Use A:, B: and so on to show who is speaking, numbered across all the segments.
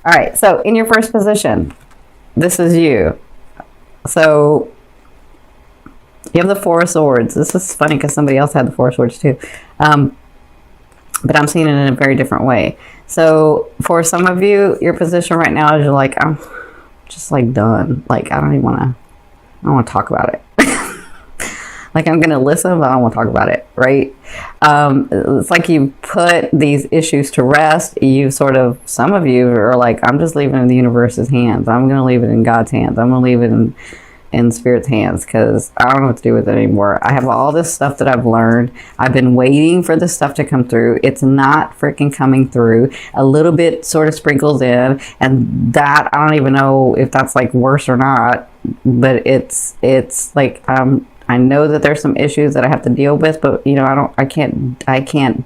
A: All right, so in your first position, this is you. So you have the Four of Swords. This is funny because somebody else had the Four of Swords too. But I'm seeing it in a very different way. So for some of you, your position right now is you're like, I'm just like done. Like, I don't want to talk about it. Like, I'm going to listen, but I don't want to talk about it, right? It's like you put these issues to rest. You sort of, some of you are like, I'm just leaving it in the universe's hands. I'm going to leave it in God's hands. I'm going to leave it in Spirit's hands because I don't know what to do with it anymore. I have all this stuff that I've learned. I've been waiting for this stuff to come through. It's not freaking coming through. A little bit sort of sprinkles in, and that, I don't even know if that's like worse or not, but it's like, I know that there's some issues that I have to deal with, but you know, I can't,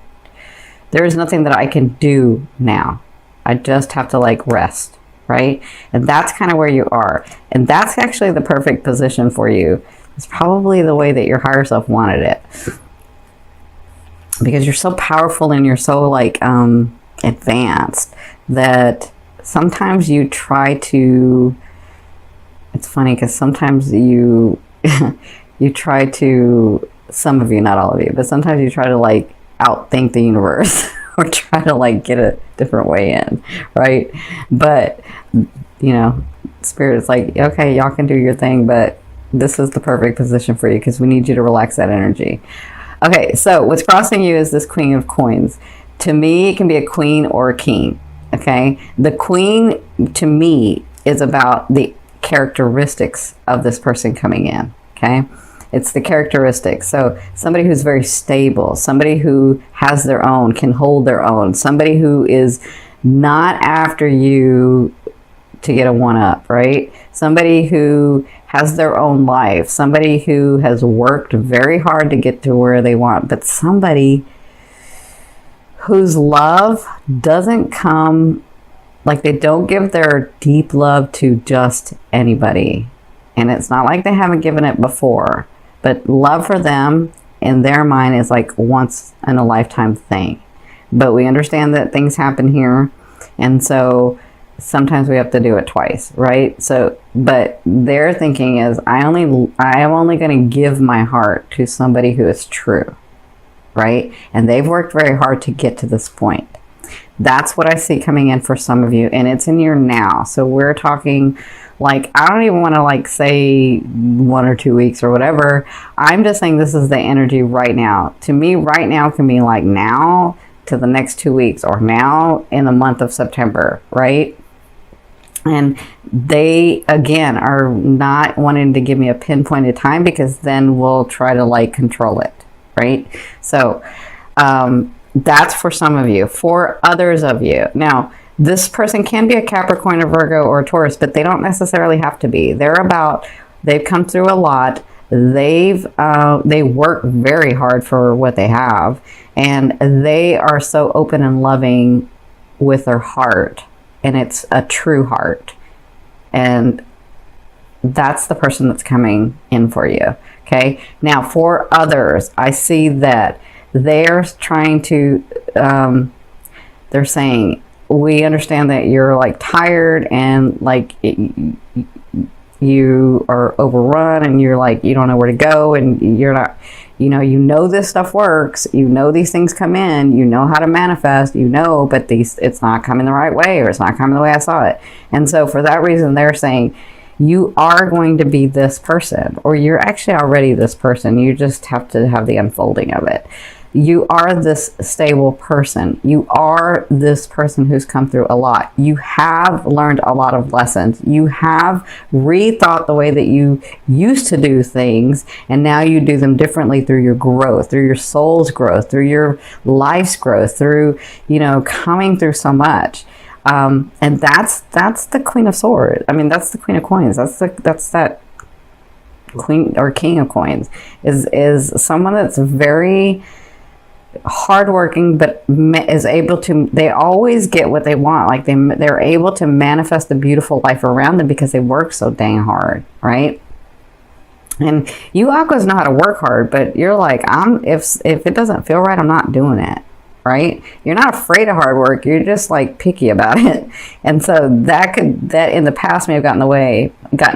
A: there is nothing that I can do now. I just have to like rest, right? And that's kind of where you are. And that's actually the perfect position for you. It's probably the way that your higher self wanted it. Because you're so powerful and you're so like advanced that sometimes you try to, it's funny because sometimes you you try to, some of you, not all of you, but sometimes you try to like outthink the universe or try to like get a different way in, right? But, you know, Spirit is like, okay, y'all can do your thing, but this is the perfect position for you because we need you to relax that energy. Okay, so what's crossing you is this Queen of Coins. To me, it can be a queen or a king, okay? The queen, to me, is about the characteristics of this person coming in, okay? It's the characteristics. So somebody who's very stable, somebody who has their own, can hold their own, somebody who is not after you to get a one-up, right? Somebody who has their own life, somebody who has worked very hard to get to where they want, but somebody whose love doesn't come, like they don't give their deep love to just anybody. And it's not like they haven't given it before. But love for them, in their mind, is like once in a lifetime thing. But we understand that things happen here. And so sometimes we have to do it twice, right? So, but their thinking is, I am only going to give my heart to somebody who is true, right? And they've worked very hard to get to this point. That's what I see coming in for some of you. And it's in your now. So we're talking, like, I don't even want to like say 1 or 2 weeks or whatever. I'm just saying this is the energy right now. To me, right now can be like now to the next 2 weeks or now in the month of September, right? And they, again, are not wanting to give me a pinpointed time because then we'll try to like control it, right? So that's for some of you. For others of you, now, this person can be a Capricorn, a Virgo, or a Taurus, but they don't necessarily have to be. They've come through a lot. They work very hard for what they have, and they are so open and loving with their heart, and it's a true heart. And that's the person that's coming in for you. Okay. Now, for others, I see that they're trying to, they're saying, we understand that you're like tired and like you are overrun and you're like, you don't know where to go and you're not, you know this stuff works, you know these things come in, you know how to manifest, you know, but it's not coming the right way, or it's not coming the way I saw it. And so for that reason, they're saying you are going to be this person, or you're actually already this person. You just have to have the unfolding of it. You are this stable person. You are this person who's come through a lot. You have learned a lot of lessons. You have rethought the way that you used to do things, and now you do them differently through your growth, through your soul's growth, through your life's growth, through, coming through so much. And that's the Queen of Swords. I mean, that's the Queen of Coins. That's that Queen or King of Coins is someone that's very hardworking, but is able to, they always get what they want. Like they're able to manifest the beautiful life around them because they work so dang hard, right? And you Aquas know how to work hard, but you're like, if it doesn't feel right, I'm not doing it. right? You're not afraid of hard work. You're just like picky about it. And so that in the past may have gotten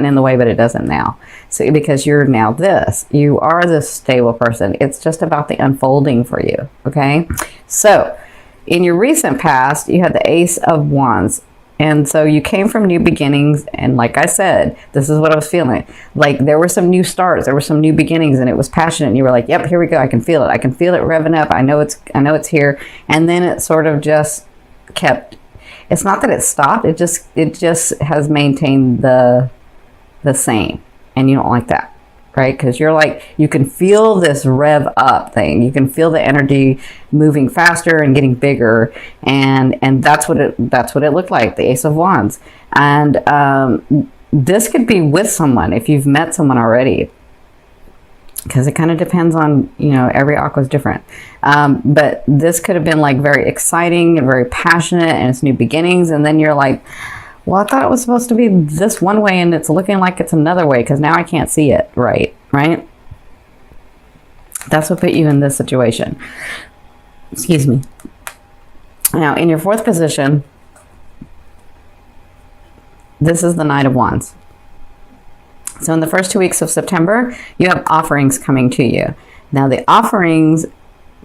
A: in the way, but it doesn't now. So because you're now this, you are this stable person. It's just about the unfolding for you. Okay. So in your recent past, you had the Ace of Wands. And so you came from new beginnings. And like I said, this is what I was feeling. Like there were some new starts, there were some new beginnings, and it was passionate. And you were like, yep, here we go. I can feel it. I can feel it revving up. I know it's here. And then it sort of just kept, it's not that it stopped. It just has maintained the same. And you don't like that, right? Because you're like, you can feel this rev up thing. You can feel the energy moving faster and getting bigger, and that's what it looked like, the Ace of Wands. And this could be with someone if you've met someone already, because it kind of depends on, every aqua is different. But this could have been like very exciting and very passionate, and it's new beginnings, and then you're like, well, I thought it was supposed to be this one way and it's looking like it's another way because now I can't see it right? That's what put you in this situation. Excuse me. Now, in your fourth position, this is the Knight of Wands. So in the first 2 weeks of September, you have offerings coming to you. Now, the offerings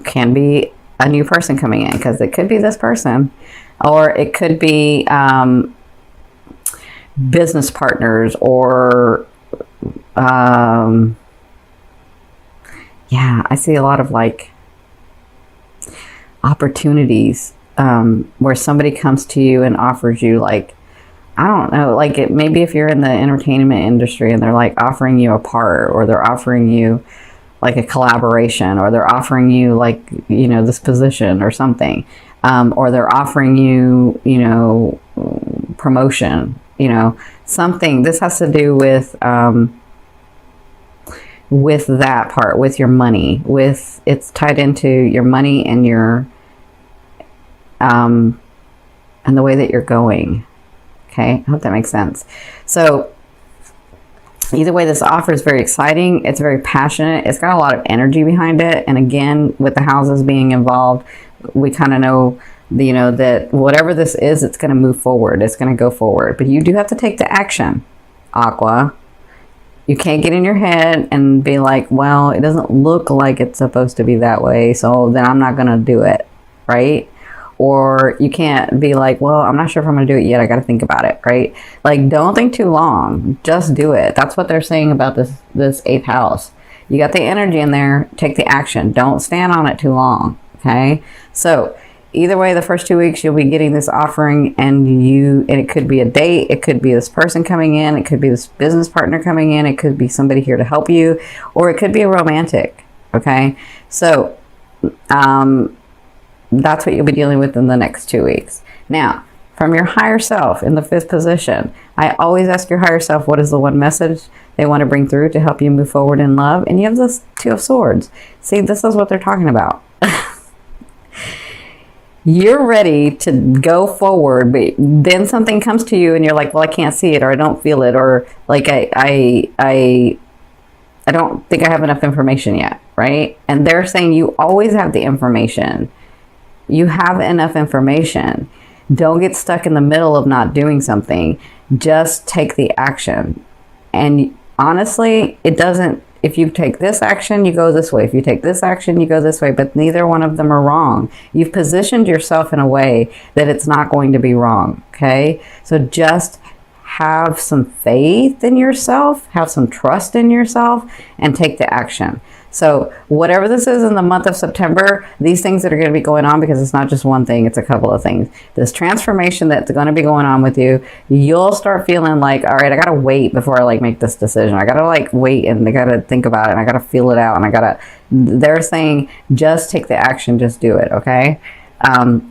A: can be a new person coming in, because it could be this person, or it could be business partners, or I see a lot of like opportunities where somebody comes to you and offers you, like, I don't know, like maybe if you're in the entertainment industry and they're like offering you a part, or they're offering you like a collaboration, or they're offering you like, this position or something, or they're offering you, promotion, something. This has to do with that part, with your money, it's tied into your money and your, and the way that you're going. Okay. I hope that makes sense. So either way, this offer is very exciting. It's very passionate. It's got a lot of energy behind it. And again, with the houses being involved, we kind of know, that whatever this is, it's going to move forward. It's going to go forward. But you do have to take the action, Aqua. You can't get in your head and be like, well, it doesn't look like it's supposed to be that way, so then I'm not going to do it, right? Or you can't be like, well, I'm not sure if I'm going to do it yet. I got to think about it, right? Like, don't think too long. Just do it. That's what they're saying about this eighth house. You got the energy in there. Take the action. Don't stand on it too long, okay? So either way, the first 2 weeks, you'll be getting this offering, and it could be a date. It could be this person coming in. It could be this business partner coming in. It could be somebody here to help you, or it could be a romantic, okay? So, that's what you'll be dealing with in the next 2 weeks. Now, from your higher self in the fifth position, I always ask your higher self, what is the one message they want to bring through to help you move forward in love? And you have this Two of Swords. See, this is what they're talking about. You're ready to go forward, but then something comes to you and you're like, well, I can't see it, or I don't feel it, or like I don't think I have enough information yet, right? And they're saying you always have the information. You have enough information. Don't get stuck in the middle of not doing something. Just take the action. And honestly, it doesn't, if you take this action, you go this way. If you take this action, you go this way. But neither one of them are wrong. You've positioned yourself in a way that it's not going to be wrong, okay? So just have some faith in yourself, have some trust in yourself, and take the action. So whatever this is in the month of September, these things that are going to be going on, because it's not just one thing, it's a couple of things. This transformation that's going to be going on with you, you'll start feeling like, all right, I got to wait before I like make this decision. I got to like wait, and I got to think about it, and I got to feel it out, and they're saying, just take the action, just do it. Okay.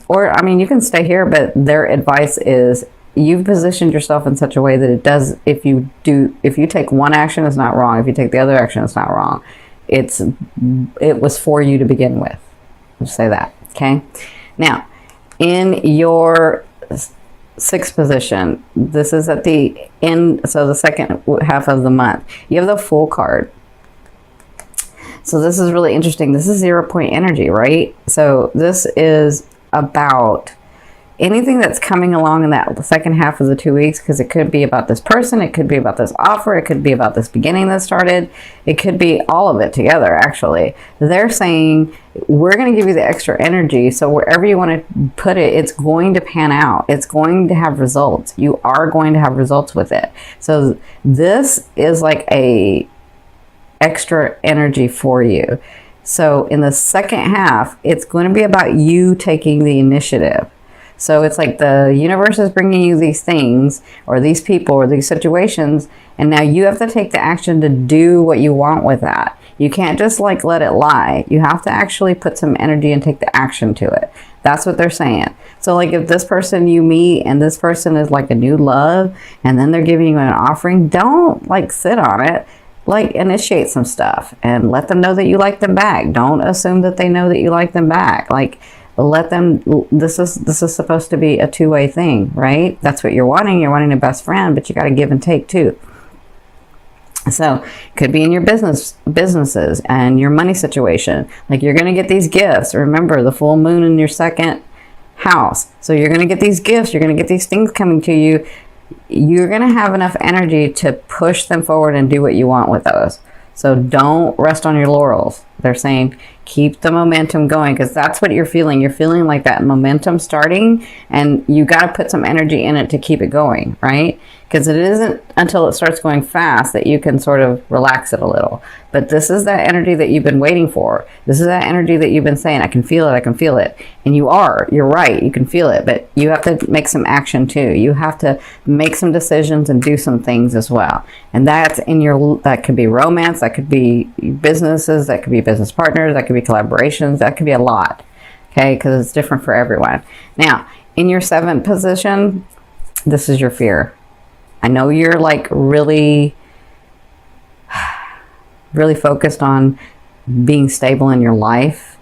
A: Or, I mean, you can stay here, but their advice is, you've positioned yourself in such a way that it does, if you take one action, it's not wrong. If you take the other action, it's not wrong. It was for you to begin with. Just say that. Okay. Now, in your sixth position, this is at the end, so the second half of the month, you have the Fool card. So this is really interesting. This is 0 point energy, right? So this is about anything that's coming along in that second half of the 2 weeks, because it could be about this person, it could be about this offer, it could be about this beginning that started, it could be all of it together. Actually, they're saying we're going to give you the extra energy, so wherever you want to put it, it's going to pan out, it's going to have results, you are going to have results with it. So this is like a extra energy for you. So in the second half, it's going to be about you taking the initiative. So it's like the universe is bringing you these things or these people or these situations, and now you have to take the action to do what you want with that. You can't just like let it lie. You have to actually put some energy and take the action to it. That's what they're saying. So like if this person you meet and this person is like a new love, and then they're giving you an offering, don't like sit on it. Like initiate some stuff and let them know that you like them back. Don't assume that they know that you like them back. Like let them, this is supposed to be a two-way thing, right? That's what you're wanting. You're wanting a best friend, but you got to give and take too. So it could be in your businesses and your money situation. Like you're going to get these gifts. Remember the full moon in your second house. So you're going to get these gifts. You're going to get these things coming to you. You're going to have enough energy to push them forward and do what you want with those. So don't rest on your laurels. They're saying keep the momentum going, because that's what you're feeling. You're feeling like that momentum starting, and you got to put some energy in it to keep it going, right? Because it isn't until it starts going fast that you can sort of relax it a little. But this is that energy that you've been waiting for. This is that energy that you've been saying, I can feel it, I can feel it. And you're right, you can feel it, but you have to make some action too. You have to make some decisions and do some things as well. And that's that could be romance, that could be businesses, that could be business partners, that could be collaborations, that could be a lot, okay? Because it's different for everyone. Now, in your 7th position, this is your fear. I know you're like really focused on being stable in your life,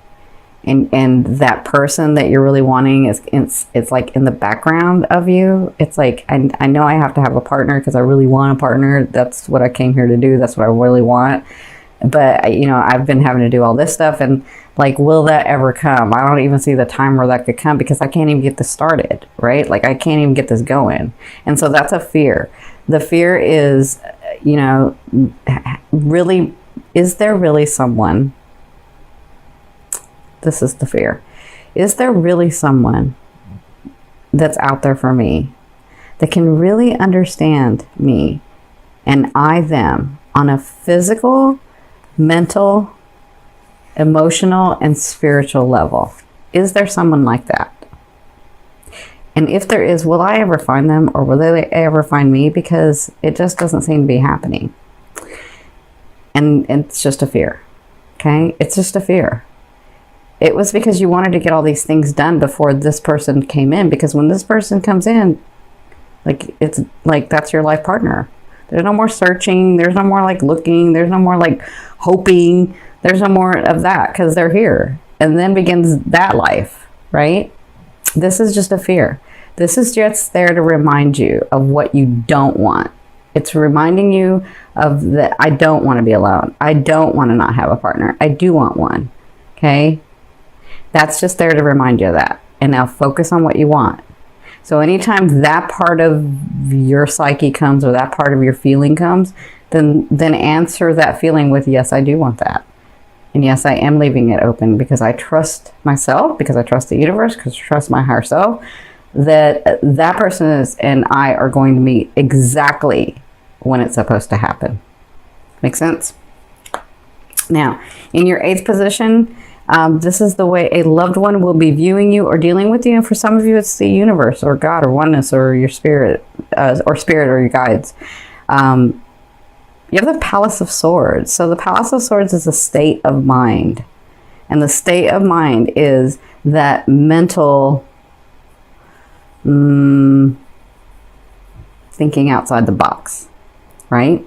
A: and that person that you're really wanting it's like in the background of you. It's like, I know I have to have a partner because I really want a partner. That's what I came here to do. That's what I really want. But I've been having to do all this stuff, and like, will that ever come? I don't even see the time where that could come, because I can't even get this started, right? Like I can't even get this going. And so that's a fear. The fear is, really, is there really someone? This is the fear. Is there really someone that's out there for me that can really understand me and I them on a physical, mental, emotional, and spiritual level? Is there someone like that? And if there is, will I ever find them, or will they ever find me? Because it just doesn't seem to be happening. And it's just a fear. Okay? It's just a fear. It was because you wanted to get all these things done before this person came in, because when this person comes in, like, it's like that's your life partner. There's no more searching. There's no more like looking. There's no more like hoping. There's no more of that, because they're here. And then begins that life, right? This is just a fear. This is just there to remind you of what you don't want. It's reminding you of that I don't want to be alone. I don't want to not have a partner. I do want one. Okay? That's just there to remind you of that. And now focus on what you want. So anytime that part of your psyche comes, or that part of your feeling comes, then answer that feeling with, yes, I do want that. And yes, I am leaving it open, because I trust myself, because I trust the universe, because I trust my higher self, that that person and I are going to meet exactly when it's supposed to happen. Make sense? Now, in your 8th position, this is the way a loved one will be viewing you or dealing with you. And for some of you, it's the universe or God or oneness or your spirit, or your guides. You have the Palace of Swords. So the Palace of Swords is a state of mind. And the state of mind is that mental thinking outside the box, right?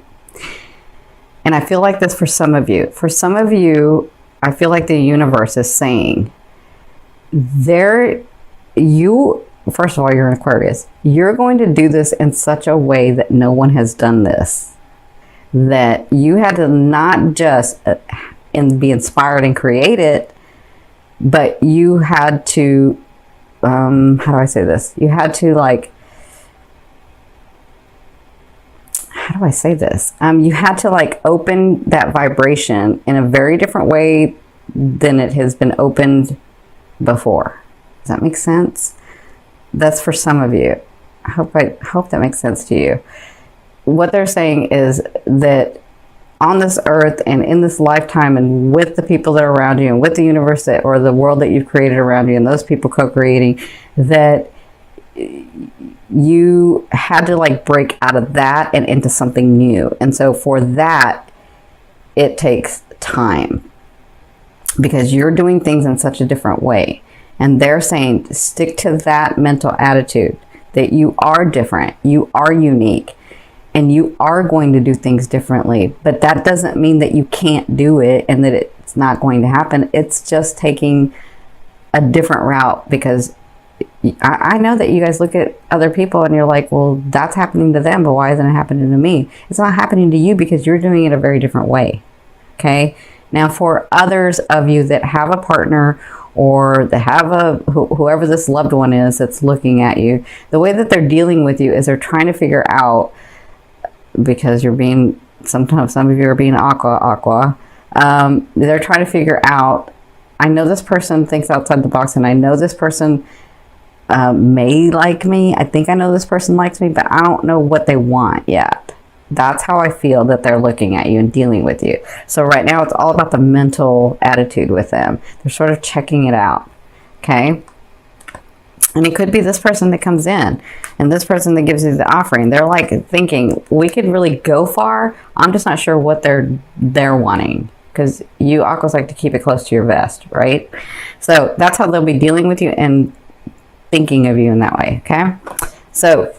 A: And I feel like this for some of you. For some of you, I feel like the universe is saying, first of all, you're an Aquarius. You're going to do this in such a way that no one has done this. That you had to not just and be inspired and create it, but you had to, how do I say this? You had to like, how do I say this? You had to like open that vibration in a very different way than it has been opened before. Does that make sense? That's for some of you. I hope that makes sense to you. What they're saying is that on this earth and in this lifetime and with the people that are around you and with the universe that, or the world that you've created around you and those people co-creating, that you had to like break out of that and into something new. And so for that, it takes time because you're doing things in such a different way. And they're saying stick to that mental attitude that you are different, you are unique, and you are going to do things differently. But that doesn't mean that you can't do it and that it's not going to happen. It's just taking a different route, because I know that you guys look at other people and you're like, well, that's happening to them, but why isn't it happening to me? It's not happening to you because you're doing it a very different way. Okay. Now, for others of you that have a partner or that have whoever this loved one is that's looking at you, the way that they're dealing with you is they're trying to figure out, because you're being, sometimes some of you are being aqua. They're trying to figure out, I know this person thinks outside the box, and I know this person may like me. I think I know this person likes me, but I don't know what they want yet. That's how I feel that they're looking at you and dealing with you. So right now it's all about the mental attitude with them. They're sort of checking it out. Okay. And it could be this person that comes in and this person that gives you the offering. They're like thinking, we could really go far. I'm just not sure what they're wanting, because you aquas like to keep it close to your vest, right? So that's how they'll be dealing with you and thinking of you in that way. Okay. So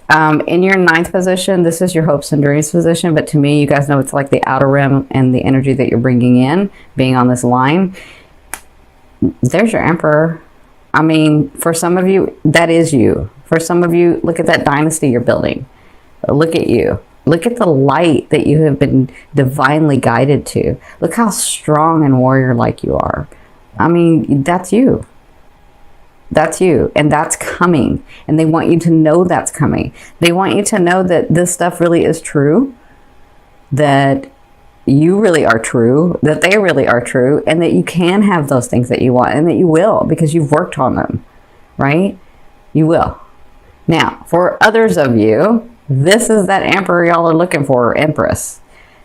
A: in your 9th position, this is your hopes and dreams position. But to me, you guys know it's like the outer rim and the energy that you're bringing in, being on this line. There's your Emperor. I mean, for some of you, that is you. For some of you, look at that dynasty you're building. Look at you. Look at the light that you have been divinely guided to. Look how strong and warrior-like you are. I mean, that's you. That's you, and that's coming, and they want you to know that's coming. They want you to know that this stuff really is true, that you really are true, that they really are true, and that you can have those things that you want, and that you will, because you've worked on them, right? You will. Now, for others of you, this is that Emperor y'all are looking for, or Empress.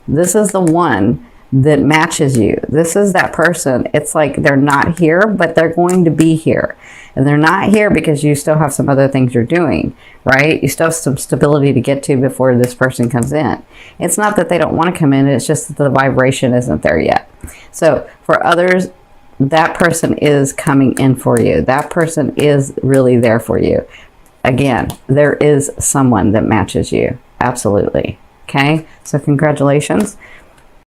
A: This is the one that matches you. This is that person. It's like they're not here, but they're going to be here. And they're not here because you still have some other things you're doing, right? You still have some stability to get to before this person comes in. It's not that they don't want to come in. It's just that the vibration isn't there yet. So for others, that person is coming in for you. That person is really there for you. Again, there is someone that matches you. Absolutely. Okay. So congratulations.